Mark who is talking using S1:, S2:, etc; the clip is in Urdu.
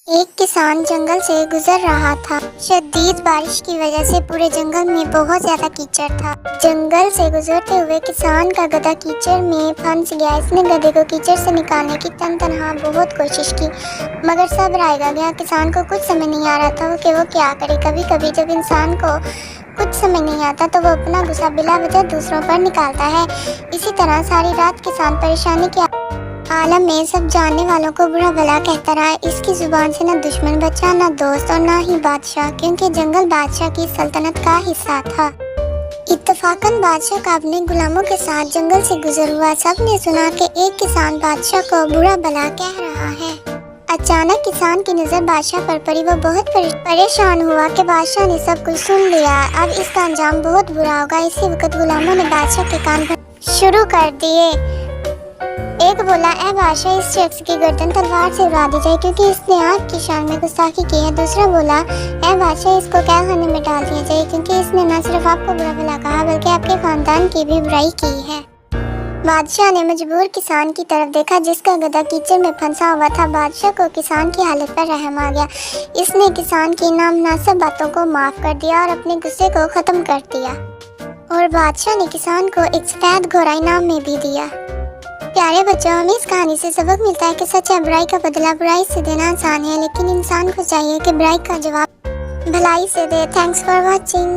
S1: ایک کسان جنگل سے گزر رہا تھا۔ شدید بارش کی وجہ سے پورے جنگل میں بہت زیادہ کیچڑ تھا۔ جنگل سے گزرتے ہوئے کسان کا گدھا کیچڑ میں پھنس گیا۔ اس نے گدھے کو کیچڑ سے نکالنے کی تنہا بہت کوشش کی، مگر صبر آئے گیا۔ کسان کو کچھ سمجھ نہیں آ رہا تھا کہ وہ کیا کرے۔ کبھی کبھی جب انسان کو کچھ سمجھ نہیں آتا تو وہ اپنا غصہ بلا وجہ دوسروں پر نکالتا ہے۔ اسی طرح ساری رات کسان پریشانی کے عالم میں سب جاننے والوں کو برا بھلا کہتا رہا۔ اس کی زبان سے نہ دشمن بچا، نہ دوست اور نہ ہی بادشاہ، کیونکہ جنگل بادشاہ کی سلطنت کا حصہ تھا۔ اتفاقاً بادشاہ کا اپنے غلاموں کے ساتھ جنگل سے گزر ہوا۔ سب نے سنا کہ ایک کسان بادشاہ کو برا بھلا کہہ رہا ہے۔ اچانک کسان کی نظر بادشاہ پر پڑی۔ وہ بہت پریشان ہوا کہ بادشاہ نے سب کچھ سن لیا، اب اس کا انجام بہت برا ہوگا۔ اسی وقت غلاموں نے بادشاہ کے کان بھرنا شروع کر دیے۔ ایک بولا، اے بادشاہ، اس شخص کی گردن تلوار سے اڑا دی جائے کیونکہ اس نے آپ کی شان میں گستاخی کی ہے۔ دوسرا بولا، اے بادشاہ، اس کو قید خانے میں ڈال دیا جائے کیونکہ اس نے نہ صرف آپ کو برا بھلا کہا بلکہ آپ کے خاندان کی بھی برائی کی ہے۔ بادشاہ نے مجبور کسان کی طرف دیکھا جس کا گدھا کیچڑ میں پھنسا ہوا تھا۔ بادشاہ کو کسان کی حالت پر رحم آ گیا۔ اس نے کسان کی نامناسب باتوں کو معاف کر دیا اور اپنے غصے کو ختم کر دیا، اور بادشاہ نے کسان کو ایک سفید گھوڑا انعام میں بھی دیا۔ پیارے بچوں، ہمیں اس کہانی سے سبق ملتا ہے کہ سچ ہے، برائی کا بدلہ برائی سے دینا آسان ہے، لیکن انسان کو چاہیے کہ برائی کا جواب بھلائی سے دے۔ Thanks for watching.